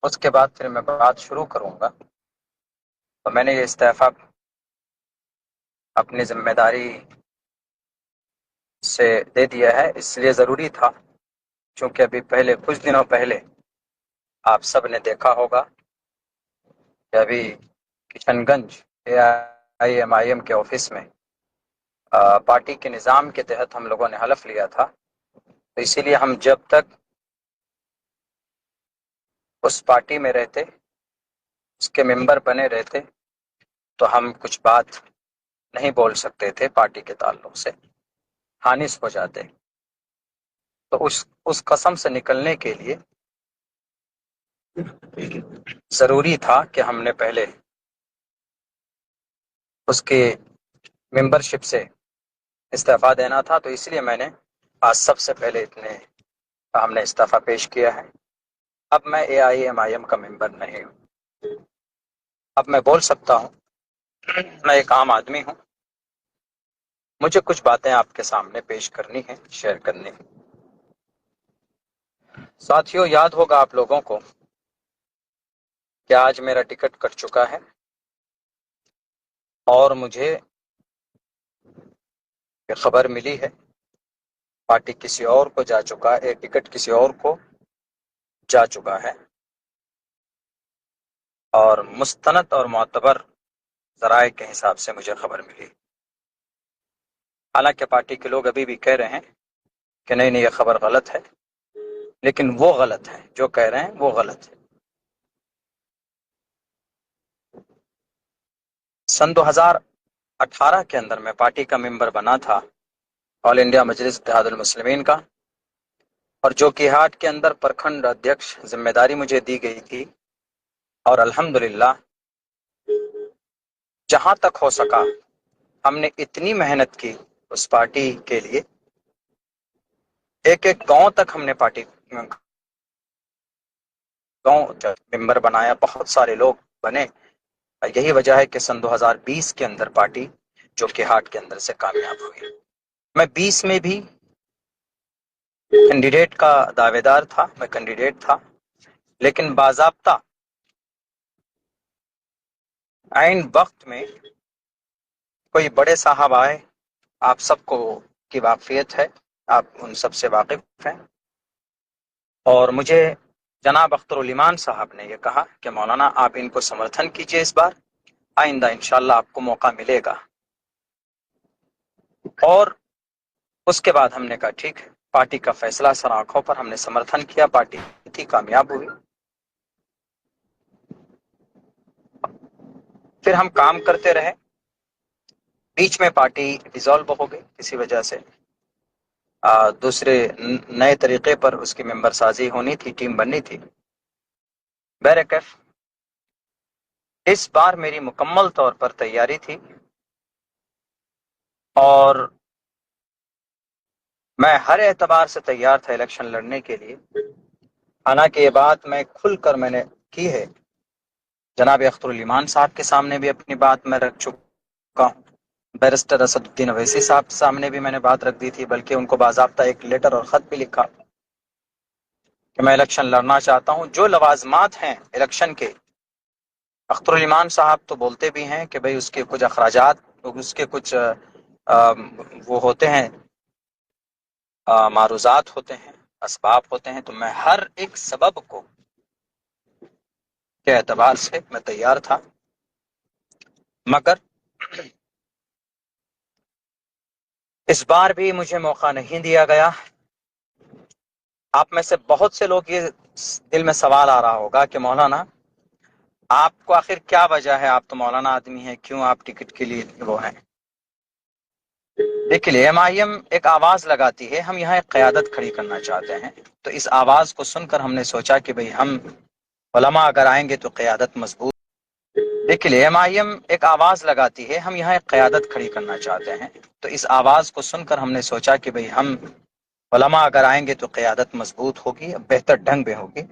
اس کے بعد پھر میں بات شروع کروں گا۔ تو میں نے یہ استعفیٰ اپنی ذمہ داری سے دے دیا ہے، اس لیے ضروری تھا چونکہ ابھی پہلے کچھ دنوں پہلے آپ سب نے دیکھا ہوگا کہ ابھی کشن گنج AIMIM کے آفس میں پارٹی کے نظام کے تحت ہم لوگوں نے حلف لیا تھا، تو اسی لیے ہم جب تک اس پارٹی میں رہتے، اس کے ممبر بنے رہتے، تو ہم کچھ بات نہیں بول سکتے تھے پارٹی کے تعلق سے، خانص ہو جاتے۔ تو اس قسم سے نکلنے کے لیے ضروری تھا کہ ہم نے پہلے اس کی ممبرشپ سے استعفیٰ دینا تھا، تو اس لیے میں نے آج سب سے پہلے ہم نے استعفیٰ پیش کیا ہے۔ اب میں AIMIM کا ممبر نہیں ہوں، اب میں بول سکتا ہوں، میں ایک عام آدمی ہوں، مجھے کچھ باتیں آپ کے سامنے پیش کرنی ہیں، شیئر کرنی ہیں۔ ساتھیوں، یاد ہوگا آپ لوگوں کو کہ آج میرا ٹکٹ کٹ چکا ہے اور مجھے یہ خبر ملی ہے پارٹی کسی اور کو جا چکا ہے، ٹکٹ کسی اور کو جا چکا ہے، اور مستند اور معتبر ذرائع کے حساب سے مجھے خبر ملی۔ حالانکہ پارٹی کے لوگ ابھی بھی کہہ رہے ہیں کہ نہیں نہیں، یہ خبر غلط ہے، لیکن وہ غلط ہے، جو کہہ رہے ہیں وہ غلط ہے۔ سن 2018 کے اندر میں پارٹی کا ممبر بنا تھا، آل انڈیا مجلس اتحاد المسلمین کا، اور جو کہ ہاٹ کے اندر پرکھنڈ ادھیکش ذمہ داری مجھے دی گئی تھی، اور الحمدللہ جہاں تک ہو سکا ہم نے اتنی محنت کی اس پارٹی کے لیے، ایک ایک گاؤں تک ہم نے پارٹی گاؤں ممبر بنایا، بہت سارے لوگ بنے۔ یہی وجہ ہے کہ سن 2020 کے اندر پارٹی جو کہ ہاٹ کے اندر سے کامیاب ہوئی۔ میں 20 میں بھی کینڈیڈیٹ کا دعوے دار تھا، میں کینڈیڈیٹ تھا، لیکن باضابطہ عین وقت میں کوئی بڑے صاحب آئے، آپ سب کو کی واقفیت ہے، آپ ان سب سے واقف ہیں، اور مجھے جناب اختر الایمان صاحب نے یہ کہا کہ مولانا آپ ان کو سمرتھن کیجئے، اس بار آئندہ انشاءاللہ آپ کو موقع ملے گا۔ اور اس کے بعد ہم نے کہا ٹھیک ہے، پارٹی کا فیصلہ سر آنکھوں پر، ہم نے سمرتھن کیا، پارٹی تھی کامیاب ہوئی۔ پھر ہم کام کرتے رہے، بیچ میں پارٹی ڈیزالو ہو گئی کسی وجہ سے، دوسرے نئے طریقے پر اس کی ممبر سازی ہونی تھی، ٹیم بننی تھی۔ بہرکیف اس بار میری مکمل طور پر تیاری تھی، اور میں ہر اعتبار سے تیار تھا الیکشن لڑنے کے لیے۔ حالانکہ یہ بات میں کھل کر میں نے کی ہے، جناب اختر الایمان صاحب کے سامنے بھی اپنی بات میں رکھ چکا ہوں، بیرسٹر اسد الدین اویسی صاحب کے سامنے بھی میں نے بات رکھ دی تھی، بلکہ ان کو باضابطہ ایک لیٹر اور خط بھی لکھا کہ میں الیکشن لڑنا چاہتا ہوں۔ جو لوازمات ہیں الیکشن کے، اختر الایمان صاحب تو بولتے بھی ہیں کہ بھئی اس کے کچھ اخراجات، اس کے کچھ وہ ہوتے ہیں، معروضات ہوتے ہیں، اسباب ہوتے ہیں، تو میں ہر ایک سبب کو کے اعتبار سے میں تیار تھا، مگر اس بار بھی مجھے موقع نہیں دیا گیا۔ آپ میں سے بہت سے لوگ یہ دل میں سوال آ رہا ہوگا کہ مولانا آپ کو آخر کیا وجہ ہے، آپ تو مولانا آدمی ہیں، کیوں آپ ٹکٹ کے لیے وہ ہیں؟ دیکھیے، MIM ایک آواز لگاتی ہے، ہم یہاں ایک قیادت کھڑی کرنا چاہتے ہیں، تو اس آواز کو سن کر ہم نے سوچا کہ بھئی ہم علماء اگر آئیں گے تو قیادت مضبوط۔ دیکھیے، MIM ایک آواز لگاتی ہے، ہم یہاں ایک قیادت کھڑی کرنا چاہتے ہیں، تو اس آواز کو سن کر ہم نے سوچا کہ بھئی ہم علماء اگر آئیں گے تو قیادت مضبوط ہوگی، بہتر ڈھنگ میں ہوگی۔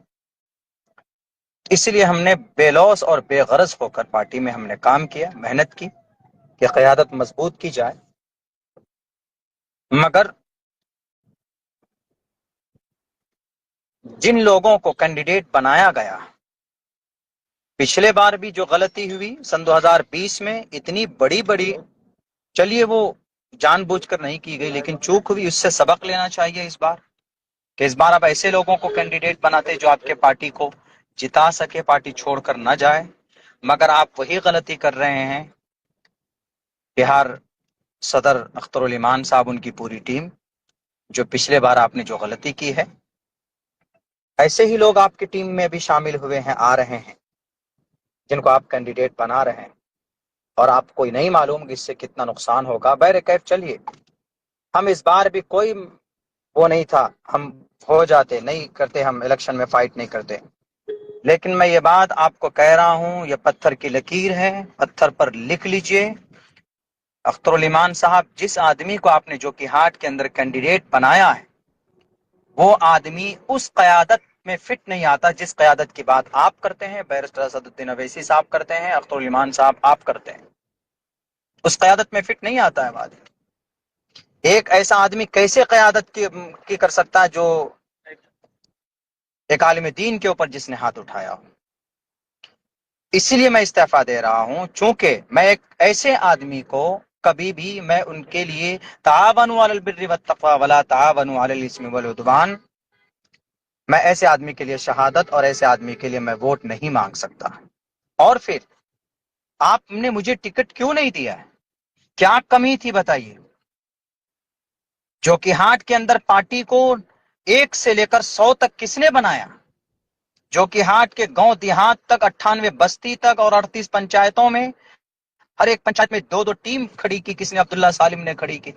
اس لیے ہم نے بے لوث اور بے غرض ہو کر پارٹی میں ہم نے کام کیا، محنت کی کہ قیادت مضبوط کی جائے۔ مگر جن لوگوں کو کینڈیڈیٹ بنایا گیا پچھلے بار بھی جو غلطی ہوئی سن 2020 میں اتنی بڑی بڑی، چلیے وہ جان بوجھ کر نہیں کی گئی لیکن چوک ہوئی، اس سے سبق لینا چاہیے اس بار، کہ اس بار آپ ایسے لوگوں کو کینڈیڈیٹ بناتے جو آپ کے پارٹی کو جتا سکے، پارٹی چھوڑ کر نہ جائے، مگر آپ وہی غلطی کر رہے ہیں۔ بہار صدر اختر الایمان صاحب، ان کی پوری ٹیم، جو پچھلے بار آپ نے جو غلطی کی ہے، ایسے ہی لوگ آپ کی ٹیم میں بھی شامل ہوئے ہیں، آ رہے ہیں، جن کو آپ کینڈیڈیٹ بنا رہے ہیں، اور آپ کو نہیں معلوم کہ اس سے کتنا نقصان ہوگا۔ بہرکیف چلیے، ہم اس بار بھی کوئی وہ نہیں تھا، ہم ہو جاتے، نہیں کرتے، ہم الیکشن میں فائٹ نہیں کرتے، لیکن میں یہ بات آپ کو کہہ رہا ہوں، یہ پتھر کی لکیر ہے، پتھر پر لکھ لیجئے۔ اختر الایمان صاحب، جس آدمی کو آپ نے جو کہ ہاٹ کے اندر کینڈیڈیٹ بنایا ہے، وہ آدمی اس قیادت میں فٹ نہیں آتا جس قیادت کی بات آپ کرتے ہیں، بیرسٹر اسد الدین اویسی صاحب کرتے ہیں، اختر الایمان صاحب آپ کرتے ہیں، اس قیادت میں فٹ نہیں آتا ہے وہ آدمی۔ ایک ایسا آدمی کیسے قیادت کی کر سکتا ہے جو ایک عالم دین کے اوپر جس نے ہاتھ اٹھایا ہو؟ اسی لیے میں استعفیٰ دے رہا ہوں، چونکہ میں ایک ایسے آدمی کو کبھی بھی، میں ان کے لیے تعاونوا علی البر والتقوی ولا تعاونوا علی الاثم والعدوان، میں ایسے آدمی کے لیے شہادت اور ایسے آدمی کے لیے میں ووٹ نہیں مانگ سکتا۔ اور پھر آپ نے مجھے ٹکٹ کیوں نہیں دیا ہے؟ کیا کمی تھی بتائیے؟ جو کہ ہاٹ کے اندر پارٹی کو 1 سے لے کر 100 تک کس نے بنایا؟ جو کہ ہاٹ کے گاؤں دیہات تک، 98 بستی تک اور 38 پنچایتوں میں، ہر ایک پنچایت میں 2 2 ٹیم کھڑی کی کس نے؟ عبداللہ سالم نے کھڑی کی۔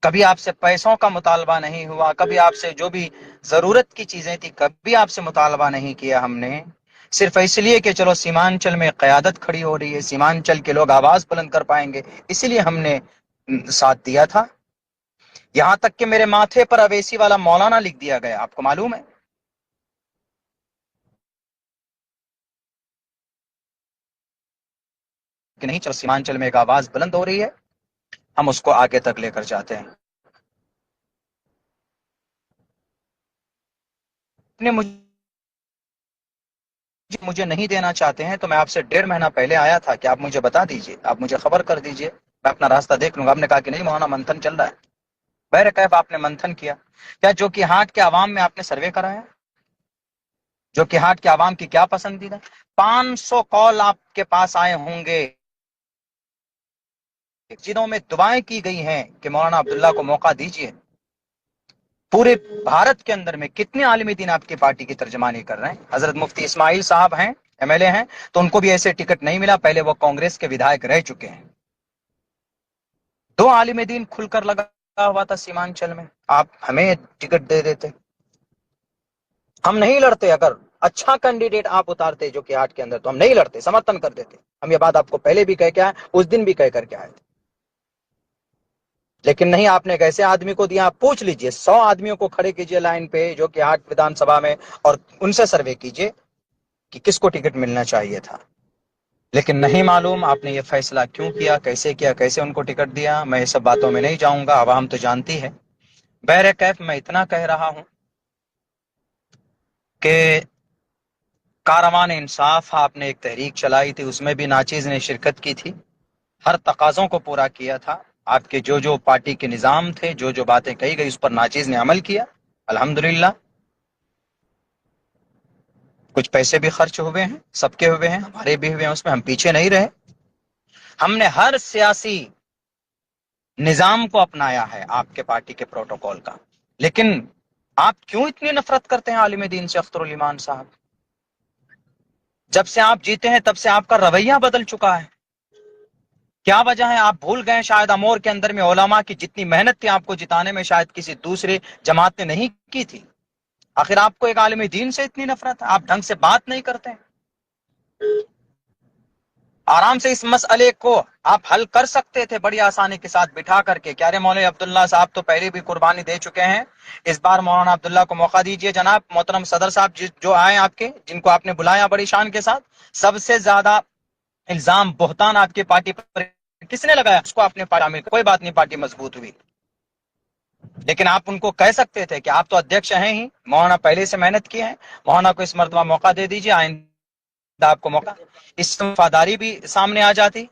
کبھی آپ سے پیسوں کا مطالبہ نہیں ہوا، کبھی آپ سے جو بھی ضرورت کی چیزیں تھی کبھی آپ سے مطالبہ نہیں کیا ہم نے، صرف اس لیے کہ چلو سیمانچل میں قیادت کھڑی ہو رہی ہے، سیمانچل کے لوگ آواز بلند کر پائیں گے، اسی لیے ہم نے ساتھ دیا تھا۔ یہاں تک کہ میرے ماتھے پر اویسی والا مولانا لکھ دیا گیا، آپ کو معلوم ہے؟ کہ نہیں، چلو سیمانچل میں ایک آواز بلند ہو رہی ہے، ہم اس کو آگے تک لے کر جاتے ہیں۔ نے مجھے نہیں دینا چاہتے ہیں تو میں آپ سے 1.5 مہینہ پہلے آیا تھا کہ آپ مجھے بتا دیجئے، آپ مجھے خبر کر دیجئے، میں اپنا راستہ دیکھ لوں گا۔ آپ نے کہا کہ نہیں مولانا، منتھن چل رہا ہے۔ بہرکیف آپ نے منتھن کیا، کیا جو کہ ہاٹ کے عوام میں آپ نے سروے کرایا؟ جو کہ ہاٹ کے عوام کی کیا پسندیدہ؟ 500 کال آپ کے پاس آئے ہوں گے جنہوں میں دعائیں کی گئی ہیں کہ مولانا عبداللہ کو موقع دیجئے۔ پورے بھارت کے اندر میں کتنے عالم دین آپ کی پارٹی کی ترجمانی کر رہے ہیں؟ حضرت مفتی اسماعیل صاحب ہیں، MLA ہیں، تو ان کو بھی ایسے ٹکٹ نہیں ملا، پہلے وہ کانگریس کے ودھائک رہ چکے ہیں۔ 2 عالم دین کھل کر لگا ہوا تھا سیمانچل میں، آپ ہمیں ٹکٹ دے دیتے، ہم نہیں لڑتے۔ اگر اچھا کینڈیڈیٹ آپ اتارتے جو کہ ہاٹ کے اندر تو ہم نہیں لڑتے، سمرتھن کر دیتے۔ ہم یہ بات آپ کو پہلے بھی کہہ کے آئے، اس دن بھی کہہ کر کے آئے تھے، لیکن نہیں، آپ نے ایک ایسے آدمی کو دیا۔ آپ پوچھ لیجئے، 100 آدمیوں کو کھڑے کیجئے لائن پہ جو کہ ہاٹ ودھان سبھا میں، اور ان سے سروے کیجئے کہ کس کو ٹکٹ ملنا چاہیے تھا۔ لیکن نہیں معلوم آپ نے یہ فیصلہ کیوں کیا، کیسے ان کو ٹکٹ دیا، میں یہ سب باتوں میں نہیں جاؤں گا، عوام تو جانتی ہے۔ بہرکیف میں اتنا کہہ رہا ہوں کہ کاروان انصاف آپ نے ایک تحریک چلائی تھی، اس میں بھی ناچیز نے شرکت کی تھی، ہر تقاضوں کو پورا کیا تھا، آپ کے جو پارٹی کے نظام تھے، جو باتیں کہی گئی اس پر ناچیز نے عمل کیا، الحمدللہ۔ کچھ پیسے بھی خرچ ہوئے ہیں، سب کے ہوئے ہیں، ہمارے بھی ہوئے ہیں، اس میں ہم پیچھے نہیں رہے۔ ہم نے ہر سیاسی نظام کو اپنایا ہے آپ کے پارٹی کے پروٹوکول کا، لیکن آپ کیوں اتنی نفرت کرتے ہیں عالم دین سے اختر الایمان صاحب؟ جب سے آپ جیتے ہیں تب سے آپ کا رویہ بدل چکا ہے، کیا وجہ ہے؟ آپ بھول گئے شاید امور کے اندر میں علماء کی جتنی محنت تھی آپ کو جتانے میں شاید کسی دوسرے جماعت نے نہیں کی تھی۔ آخر آپ کو ایک عالم دین سے اتنی نفرت ہے، آپ ڈھنگ سے بات نہیں کرتے ہیں۔ آرام سے اس مسئلے کو آپ حل کر سکتے تھے بڑی آسانی کے ساتھ بٹھا کر کے، کیا رے مولوی عبداللہ صاحب تو پہلے بھی قربانی دے چکے ہیں، اس بار مولانا عبداللہ کو موقع دیجئے۔ جناب محترم صدر صاحب جو آئے آپ کے، جن کو آپ نے بلایا بڑی شان کے ساتھ، سب سے زیادہ الزام بہتان آپ کی پارٹی پر کس نے لگایا؟ اس کو آپ نے پارٹی میں، کوئی بات نہیں، پارٹی مضبوط ہوئی، لیکن آپ ان کو کہہ سکتے تھے کہ آپ تو ادھیکش ہیں ہی، مولانا پہلے سے محنت کی ہے، مولانا کو اس مرتبہ موقع دے دیجئے، آئندہ آپ کو موقع، اس سے وفاداری بھی سامنے آ جاتی.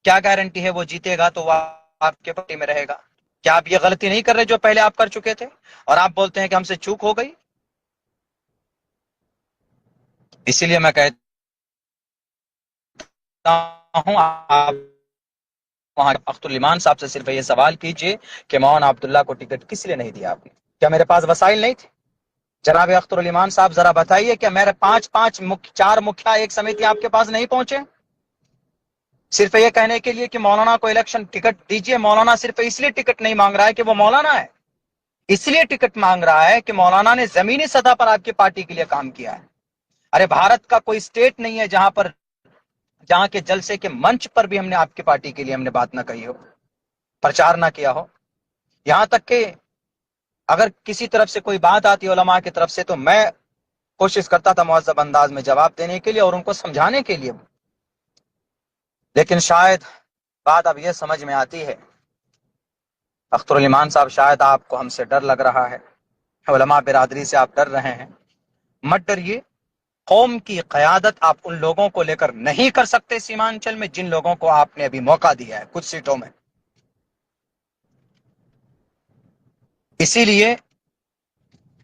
کیا گارنٹی ہے وہ جیتے گا تو وہ آپ کے پارٹی میں رہے گا؟ کیا آپ یہ غلطی نہیں کر رہے جو پہلے آپ کر چکے تھے اور آپ بولتے ہیں کہ ہم سے چوک ہو گئی؟ اسی لیے میں کہتا ہوں آپ وہاں اختر الایمان صاحب سے صرف یہ سوال کیجئے کہ مولانا عبداللہ کو ٹکٹ کس لیے نہیں دیا آپ نے؟ کیا میرے پاس وسائل نہیں تھے؟ جناب اختر الایمان صاحب ذرا بتائیے کہ میرے چار مکھیا ایک سمیتی آپ کے پاس نہیں پہنچے صرف یہ کہنے کے لیے کہ مولانا کو الیکشن ٹکٹ دیجئے؟ مولانا صرف اس لیے ٹکٹ نہیں مانگ رہا ہے کہ وہ مولانا ہے، اس لیے ٹکٹ مانگ رہا ہے کہ مولانا نے زمینی سطح پر آپ کی پارٹی کے لیے کام کیا ہے. ارے بھارت کا کوئی اسٹیٹ نہیں ہے جہاں کے جلسے کے منچ پر بھی ہم نے آپ کی پارٹی کے لیے ہم نے بات نہ کہی ہو، پرچار نہ کیا ہو. یہاں تک کہ اگر کسی طرف سے کوئی بات آتی علماء کی طرف سے تو میں کوشش کرتا تھا مہذب انداز میں جواب دینے کے لیے اور ان کو سمجھانے کے لیے. لیکن شاید بات اب یہ سمجھ میں آتی ہے، اختر الایمان صاحب شاید آپ کو ہم سے ڈر لگ رہا ہے، علماء برادری سے آپ ڈر رہے ہیں. مت ڈریے، قوم کی قیادت آپ ان لوگوں کو لے کر نہیں کر سکتے سیمانچل میں جن لوگوں کو آپ نے ابھی موقع دیا ہے کچھ سیٹوں میں. اسی لیے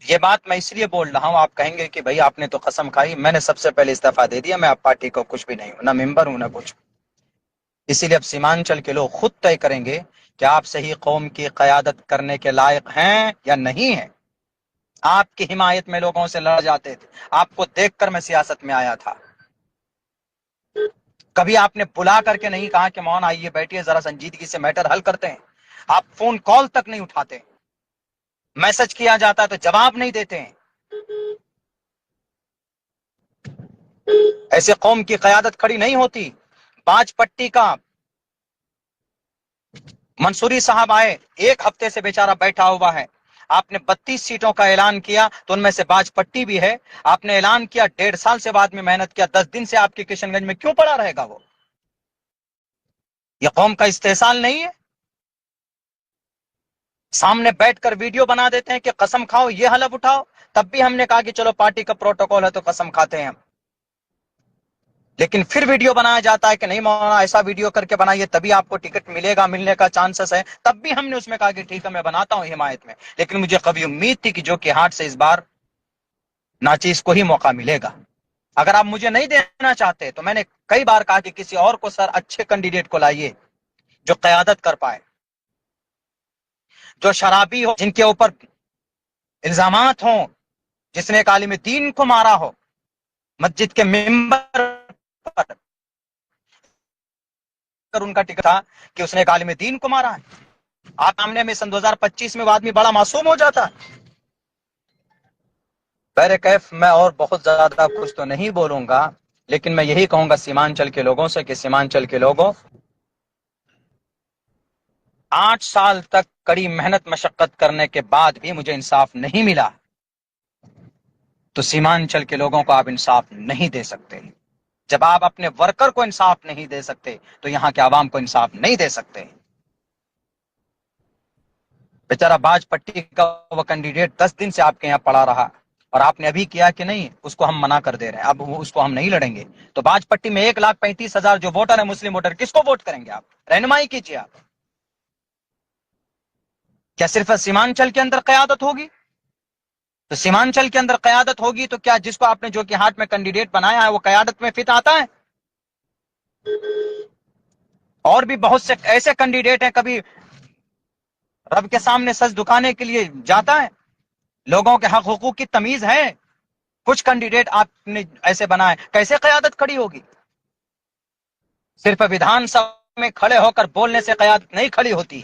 یہ بات میں اس لیے بول رہا ہوں، آپ کہیں گے کہ بھائی آپ نے تو قسم کھائی. میں نے سب سے پہلے استعفیٰ دے دیا، میں آپ پارٹی کو کچھ بھی نہیں ہوں، نہ ممبر ہوں نہ کچھ. اسی لیے اب سیمانچل کے لوگ خود طے کریں گے کہ آپ صحیح قوم کی قیادت کرنے کے لائق ہیں یا نہیں ہیں. آپ کی حمایت میں لوگوں سے لڑ جاتے تھے، آپ کو دیکھ کر میں سیاست میں آیا تھا. کبھی آپ نے بلا کر کے نہیں کہا کہ مولانا آئیے بیٹھیے ذرا سنجیدگی سے میٹر حل کرتے ہیں. آپ فون کال تک نہیں اٹھاتے، میسج کیا جاتا ہے تو جواب نہیں دیتے ہیں. ایسے قوم کی قیادت کھڑی نہیں ہوتی. پانچ پٹی کا منصوری صاحب آئے، ایک ہفتے سے بیچارہ بیٹھا ہوا ہے. آپ نے 32 سیٹوں کا اعلان کیا تو ان میں سے باج پٹی بھی ہے. آپ نے اعلان کیا 1.5 سال سے بعد میں محنت کیا، 10 دن سے آپ کے کشن گنج میں کیوں پڑا رہے گا وہ؟ یہ قوم کا استحصال نہیں ہے؟ سامنے بیٹھ کر ویڈیو بنا دیتے ہیں کہ قسم کھاؤ یہ حلف اٹھاؤ. تب بھی ہم نے کہا کہ چلو پارٹی کا پروٹوکول ہے تو قسم کھاتے ہیں ہم. لیکن پھر ویڈیو بنایا جاتا ہے کہ نہیں مولانا ایسا ویڈیو کر کے بنائیے تبھی آپ کو ٹکٹ ملے گا، ملنے کا چانسز ہے. تب بھی ہم نے اس میں کہا کہ ٹھیک ہے میں بناتا ہوں حمایت میں. لیکن مجھے کبھی امید تھی کہ جو کہ ہاتھ سے اس بار ناچیز کو ہی موقع ملے گا. اگر آپ مجھے نہیں دینا چاہتے تو میں نے کئی بار کہا کہ کسی اور کو سر اچھے کینڈیڈیٹ کو لائیے جو قیادت کر پائے، جو شرابی ہو، جن کے اوپر الزامات ہوں، جس نے ایک عالم دین کو مارا ہو مسجد کے ممبر پر. ان کا ٹکٹ تھا کہ اس نے ایک عالم دین کو مارا ہے. آپ سامنے میں سن 2025 میں وہ آدمی بڑا معصوم ہو جاتا ہے. بہر کیف میں اور بہت زیادہ کچھ تو نہیں بولوں گا، لیکن میں یہی کہوں گا سیمانچل کے لوگوں سے کہ سیمانچل کے لوگوں، 8 سال تک کڑی محنت مشقت کرنے کے بعد بھی مجھے انصاف نہیں ملا تو سیمانچل کے لوگوں کو آپ انصاف نہیں دے سکتے. جب آپ اپنے ورکر کو انصاف نہیں دے سکتے تو یہاں کے عوام کو انصاف نہیں دے سکتے. بیچارہ باج پٹی کا وہ کینڈیڈیٹ 10 دن سے آپ کے یہاں پڑا رہا اور آپ نے ابھی کیا کہ نہیں اس کو ہم منع کر دے رہے ہیں، اب اس کو ہم نہیں لڑیں گے. تو باج پٹی میں 1,35,000 جو ووٹر ہیں مسلم ووٹر، کس کو ووٹ کریں گے آپ؟ رہنمائی کیجیے. آپ کیا صرف سیمانچل کے اندر قیادت ہوگی؟ تو سیمانچل کے اندر قیادت ہوگی تو کیا جس کو آپ نے جو کہ ہاتھ میں کینڈیڈیٹ بنایا ہے وہ قیادت میں فٹ آتا ہے؟ اور بھی بہت سے ایسے کینڈیڈیٹ ہیں، کبھی رب کے سامنے سچ دکھانے کے لیے جاتا ہے. لوگوں کے حق حقوق کی تمیز ہے. کچھ کینڈیڈیٹ آپ نے ایسے بنائے، کیسے قیادت کھڑی ہوگی؟ صرف ویدھان سبھا میں کھڑے ہو کر بولنے سے قیادت نہیں کھڑی ہوتی.